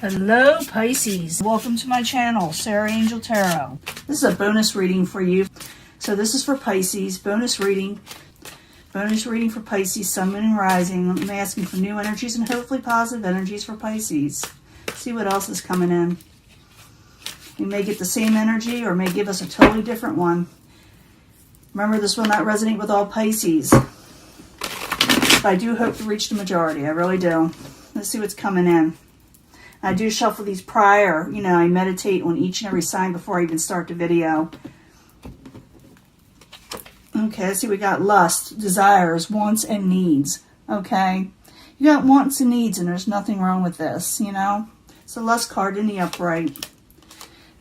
Hello Pisces, welcome to my channel, Sarah Angel Tarot. This is a bonus reading for you. So this is for Pisces, bonus reading for Pisces, Sun, Moon, and Rising. I'm asking for new energies and hopefully positive energies for Pisces. See what else is coming in. You may get the same energy or may give us a totally different one. Remember, this will not resonate with all Pisces. But I do hope to reach the majority, I really do. Let's see what's coming in. I do shuffle these prior, I meditate on each and every sign before I even start the video. Okay, let's see, we got lust, desires, wants, and needs. Okay, you got wants and needs, and there's nothing wrong with this, It's a lust card in the upright.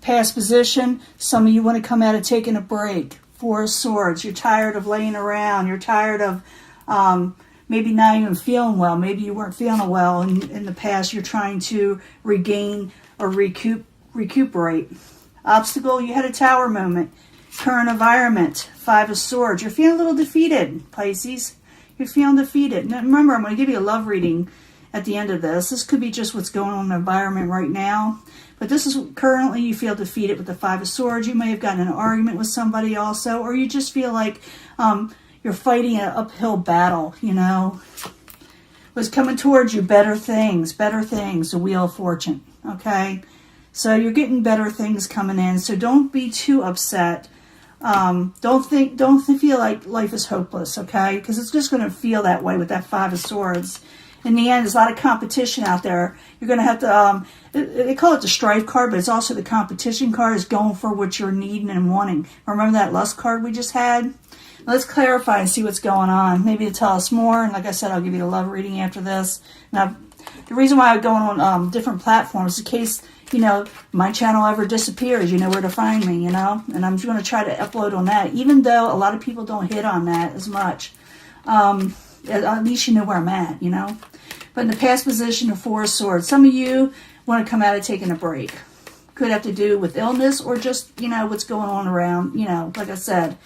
Past position, some of you want to come out of taking a break. Four of Swords, you're tired of laying around, you're tired of maybe not even feeling well. Maybe you weren't feeling well in the past. You're trying to regain or recuperate. Obstacle, you had a tower moment. Current environment, Five of Swords. You're feeling a little defeated, Pisces. You're feeling defeated. Now, remember, I'm going to give you a love reading at the end of this. This could be just what's going on in the environment right now. But this is currently you feel defeated with the Five of Swords. You may have gotten an argument with somebody also. Or you just feel like you're fighting an uphill battle, Was coming towards you, better things, the Wheel of Fortune, okay? So you're getting better things coming in, so don't be too upset. Don't feel like life is hopeless, okay? Because it's just going to feel that way with that Five of Swords. In the end, there's a lot of competition out there. You're going to have to, they call it the strife card, but it's also the competition card is going for what you're needing and wanting. Remember that lust card we just had? Let's clarify and see what's going on. Maybe to tell us more. And like I said, I'll give you the love reading after this. Now, the reason why I'm going on different platforms, in case, my channel ever disappears, you know where to find me, And I'm going to try to upload on that, even though a lot of people don't hit on that as much. At least you know where I'm at, But in the past position of Four of Swords, some of you want to come out of taking a break. Could have to do with illness or just, what's going on around, like I said,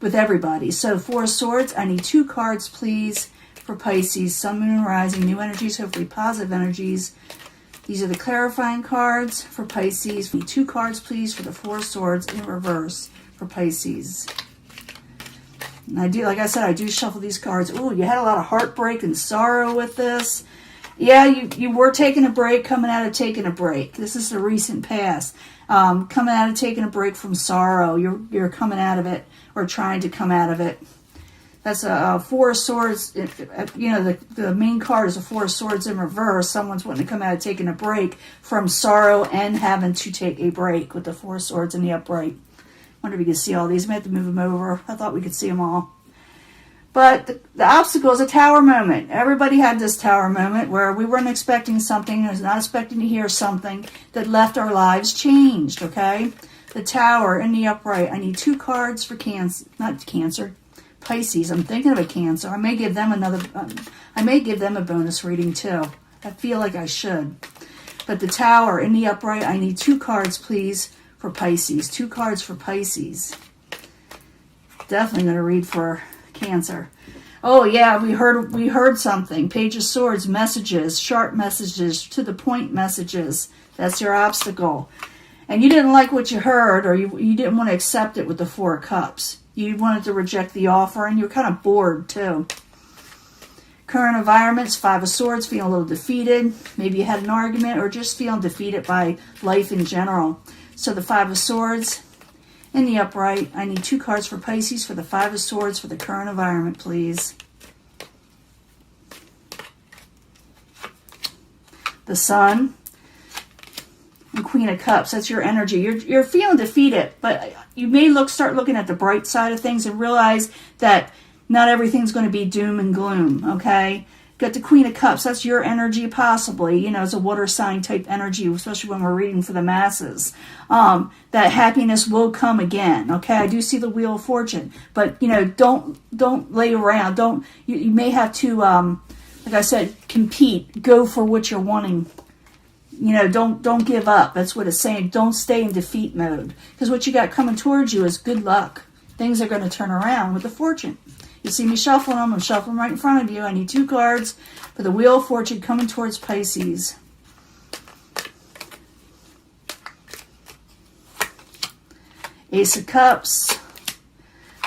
with everybody. So Four of Swords, I need 2 cards, please, for Pisces, Sun, Moon, and Rising, new energies, hopefully positive energies. These are the clarifying cards for Pisces. We need 2 cards, please, for the Four of Swords in reverse for Pisces. And I do, like I said, I do shuffle these cards. Oh, you had a lot of heartbreak and sorrow with this. Yeah, you were taking a break, coming out of taking a break. This is the recent past. Coming out of taking a break from sorrow. You're coming out of it or trying to come out of it. That's a Four of Swords. The main card is a Four of Swords in reverse. Someone's wanting to come out of taking a break from sorrow and having to take a break with the Four of Swords in the upright. Wonder if you can see all these. I may have to move them over. I thought we could see them all. But the obstacle is a tower moment. Everybody had this tower moment where we weren't expecting something, was not expecting to hear something that left our lives changed, okay? The Tower in the upright. I need 2 cards for Pisces. I'm thinking of a Cancer. I may give them a bonus reading too. I feel like I should. But the Tower in the upright. I need 2 cards, please, for Pisces. 2 cards for Pisces. Definitely going to read for Cancer. Oh yeah, we heard something. Page of Swords, messages, sharp messages, to the point messages. That's your obstacle. And you didn't like what you heard, or you didn't want to accept it with the Four of Cups. You wanted to reject the offer, and you're kind of bored too. Current environments, Five of Swords, feeling a little defeated. Maybe you had an argument, or just feeling defeated by life in general. So the Five of Swords in the upright. I need 2 cards for Pisces for the Five of Swords for the current environment, please. The Sun and Queen of Cups. That's your energy. You're feeling defeated, but you may start looking at the bright side of things and realize that not everything's going to be doom and gloom, okay? Got the Queen of Cups. That's your energy, possibly. It's a water sign type energy, especially when we're reading for the masses. That happiness will come again. Okay, I do see the Wheel of Fortune, but don't lay around. You may have to, like I said, compete. Go for what you're wanting. Don't give up. That's what it's saying. Don't stay in defeat mode, because what you got coming towards you is good luck. Things are going to turn around with the Fortune. You see me shuffling them. I'm shuffling right in front of you. I need 2 cards for the Wheel of Fortune coming towards Pisces. Ace of Cups,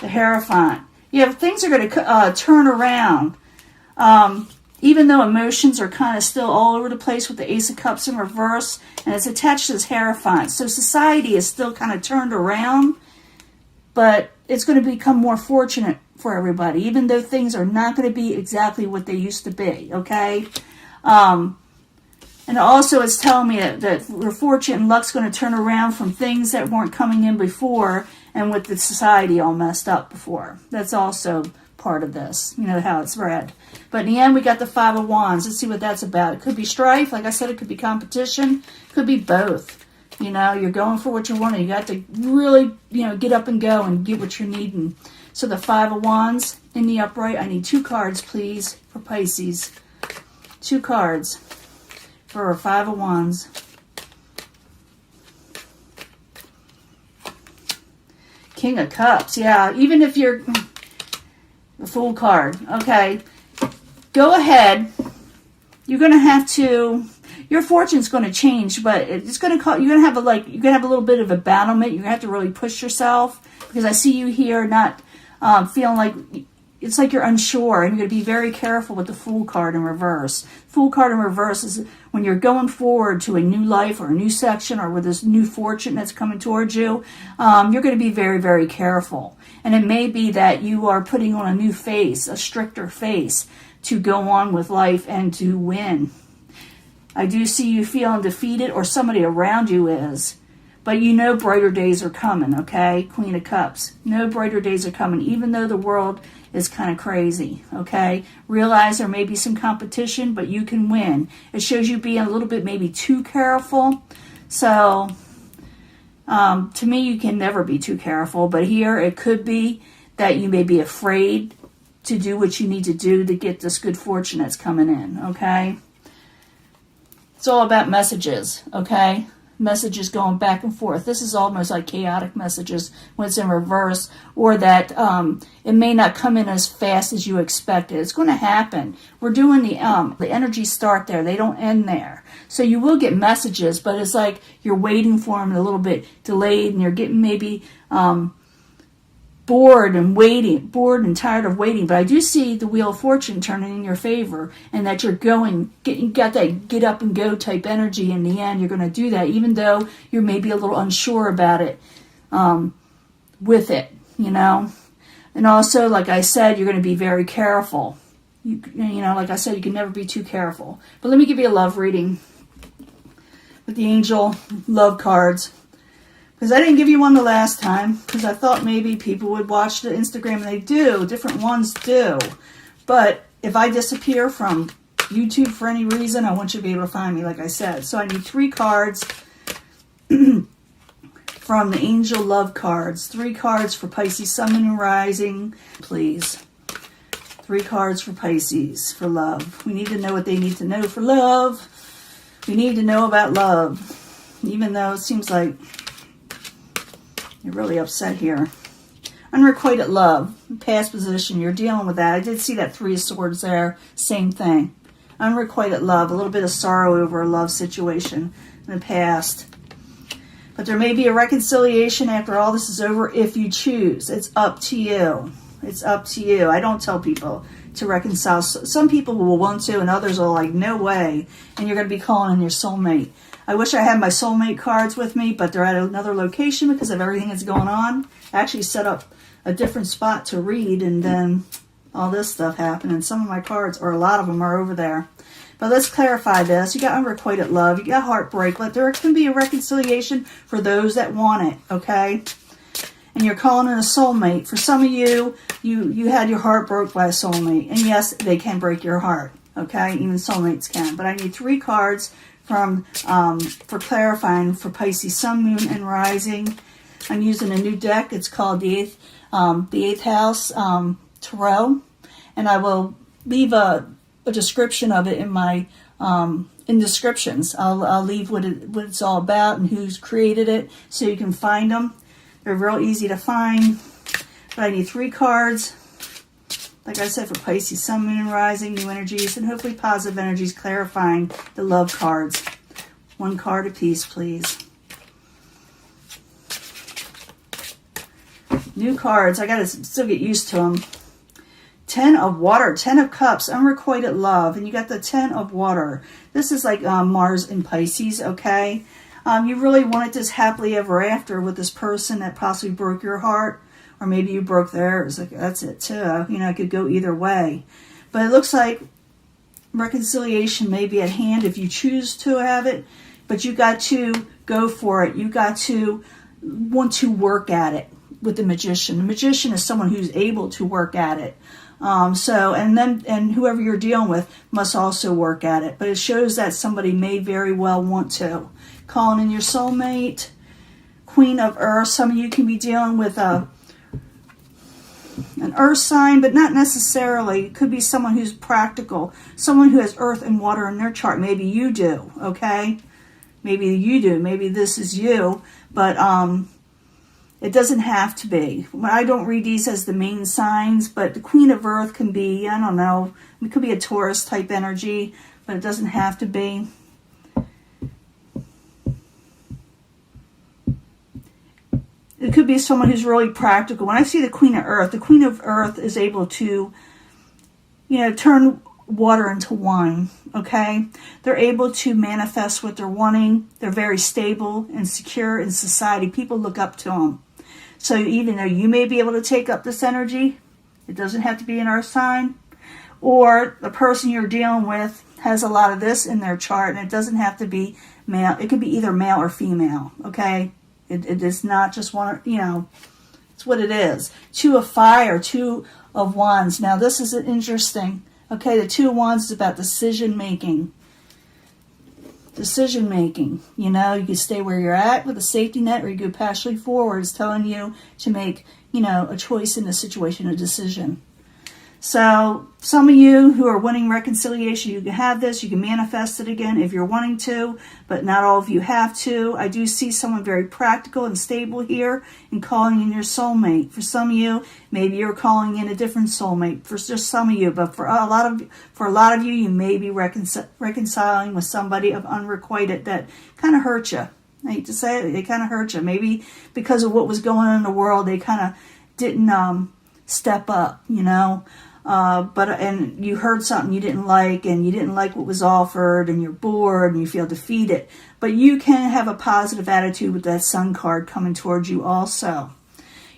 the Hierophant. Yeah, things are going to turn around. Even though emotions are kind of still all over the place with the Ace of Cups in reverse, and it's attached to this Hierophant. So society is still kind of turned around, but it's going to become more fortunate for everybody, even though things are not going to be exactly what they used to be, okay? And also it's telling me that your fortune and luck's going to turn around from things that weren't coming in before and with the society all messed up before. That's also part of this, you know, how it's read. But in the end, we got the Five of Wands. Let's see what that's about. It could be strife. Like I said, it could be competition. It could be both. You know, you're going for what you want. And you got to really, you know, get up and go and get what you're needing. So the Five of Wands in the upright. I need 2 cards, please, for Pisces. 2 cards for 5 of Wands. King of Cups. Yeah, even if you're the Fool card. Okay. Go ahead. You're going to have to, your fortune's going to change, but it's going to call, you're going to have you're going to have a little bit of a battlement. You're going to have to really push yourself, because I see you here not feeling like, it's like you're unsure, and you're going to be very careful with the Fool card in reverse. Fool card in reverse is when you're going forward to a new life or a new section or with this new fortune that's coming towards you, you're going to be very, very careful. And it may be that you are putting on a new face, a stricter face, to go on with life and to win. I do see you feeling defeated, or somebody around you is. But you know brighter days are coming, okay? Queen of Cups. No brighter days are coming, even though the world is kind of crazy, okay? Realize there may be some competition, but you can win. It shows you being a little bit maybe too careful. So, to me, you can never be too careful. But here, it could be that you may be afraid to do what you need to do to get this good fortune that's coming in, okay? It's all about messages, okay? Messages going back and forth. This is almost like chaotic messages when it's in reverse, or that it may not come in as fast as you expected. It's going to happen. We're doing the energies start there. They don't end there. So you will get messages, but it's like you're waiting for them a little bit delayed, and you're getting maybe bored and tired of waiting. But I do see the Wheel of Fortune turning in your favor, and that you're you got that get up and go type energy. In the end, you're going to do that, even though you're maybe a little unsure about it with it, you know. And also, like I said, you're going to be very careful. You know, like I said, you can never be too careful. But let me give you a love reading with the angel love cards. Because I didn't give you one the last time, because I thought maybe people would watch the Instagram, and they do. Different ones do. But if I disappear from YouTube for any reason, I want you to be able to find me, like I said. So I need 3 cards from the Angel Love cards. 3 cards for Pisces, Sun, Moon, and Rising. Please. 3 cards for Pisces, for love. We need to know what they need to know for love. We need to know about love. Even though it seems like you're really upset here. Unrequited love. Past position. You're dealing with that. I did see that 3 of Swords there. Same thing. Unrequited love. A little bit of sorrow over a love situation in the past. But there may be a reconciliation after all this is over if you choose. It's up to you. It's up to you. I don't tell people to reconcile. Some people will want to, and others are like, no way. And you're going to be calling in your soulmate. I wish I had my soulmate cards with me, but they're at another location because of everything that's going on. I actually set up a different spot to read, and then all this stuff happened, and some of my cards, or a lot of them, are over there. But let's clarify this. You got unrequited love. You got heartbreak. But there can be a reconciliation for those that want it, okay? And you're calling in a soulmate. For some of you, you had your heart broke by a soulmate. And yes, they can break your heart, okay? Even soulmates can. But I need 3 cards for clarifying for Pisces, Sun, Moon, and Rising. I'm using a new deck. It's called the Eighth House Tarot, and I will leave a description of it in my in descriptions. I'll leave what it's all about and who's created it, so you can find them. They're real easy to find. But I need 3 cards. Like I said, for Pisces, Sun, Moon, and Rising, new energies, and hopefully positive energies, clarifying the love cards. 1 card apiece, please. New cards. I got to still get used to them. 10 of water, 10 of cups, unrequited love. And you got the 10 of water. This is like Mars in Pisces, okay? You really wanted this happily ever after with this person that possibly broke your heart. Or maybe you broke theirs. Like, that's it too. You know, it could go either way. But it looks like reconciliation may be at hand if you choose to have it. But you got to go for it. You got to want to work at it with the Magician. The Magician is someone who's able to work at it. And whoever you're dealing with must also work at it. But it shows that somebody may very well want to. Calling in your soulmate, Queen of Earth. Some of you can be dealing with an earth sign, but not necessarily. It could be someone who's practical, someone who has earth and water in their chart. Maybe you do, okay? Maybe you do. Maybe this is you, but it doesn't have to be. I don't read these as the main signs, but the Queen of Earth can be, I don't know, it could be a Taurus type energy, but it doesn't have to be. It could be someone who's really practical. When I see the Queen of Earth is able to, you know, turn water into wine, okay? They're able to manifest what they're wanting. They're very stable and secure in society. People look up to them. So even though you may be able to take up this energy, it doesn't have to be an earth sign, or the person you're dealing with has a lot of this in their chart, and it doesn't have to be male. It could be either male or female, okay? It is not just one, you know, it's what it is. 2 of fire, 2 of wands. Now this is interesting. Okay, the 2 of wands is about decision making. Decision making. You know, you can stay where you're at with a safety net, or you go passionately forward. It's telling you to make, you know, a choice in a situation, a decision. So some of you who are wanting reconciliation, you can have this. You can manifest it again if you're wanting to, but not all of you have to. I do see someone very practical and stable here and calling in your soulmate. For some of you, maybe you're calling in a different soulmate. For just some of you, but for a lot of you, you may be reconciling with somebody of unrequited that kind of hurt you. I hate to say it, they kind of hurt you. Maybe because of what was going on in the world, they kind of didn't step up, you know. And you heard something you didn't like, and you didn't like what was offered, and you're bored and you feel defeated. But you can have a positive attitude with that Sun card coming towards you also.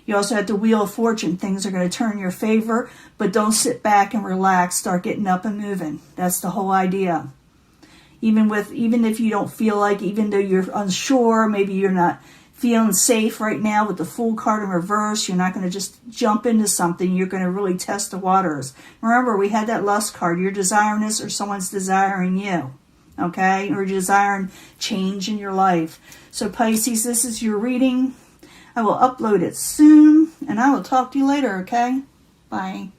You also have the Wheel of Fortune. Things are going to turn in your favor, but don't sit back and relax. Start getting up and moving. That's the whole idea. Even if you don't feel like, even though you're unsure, maybe you're not feeling safe right now with the Fool card in reverse, you're not going to just jump into something. You're going to really test the waters. Remember, we had that Lust card. You're desiring this, or someone's desiring you, okay? Or you're desiring change in your life. So Pisces, this is your reading. I will upload it soon, and I will talk to you later, okay? Bye.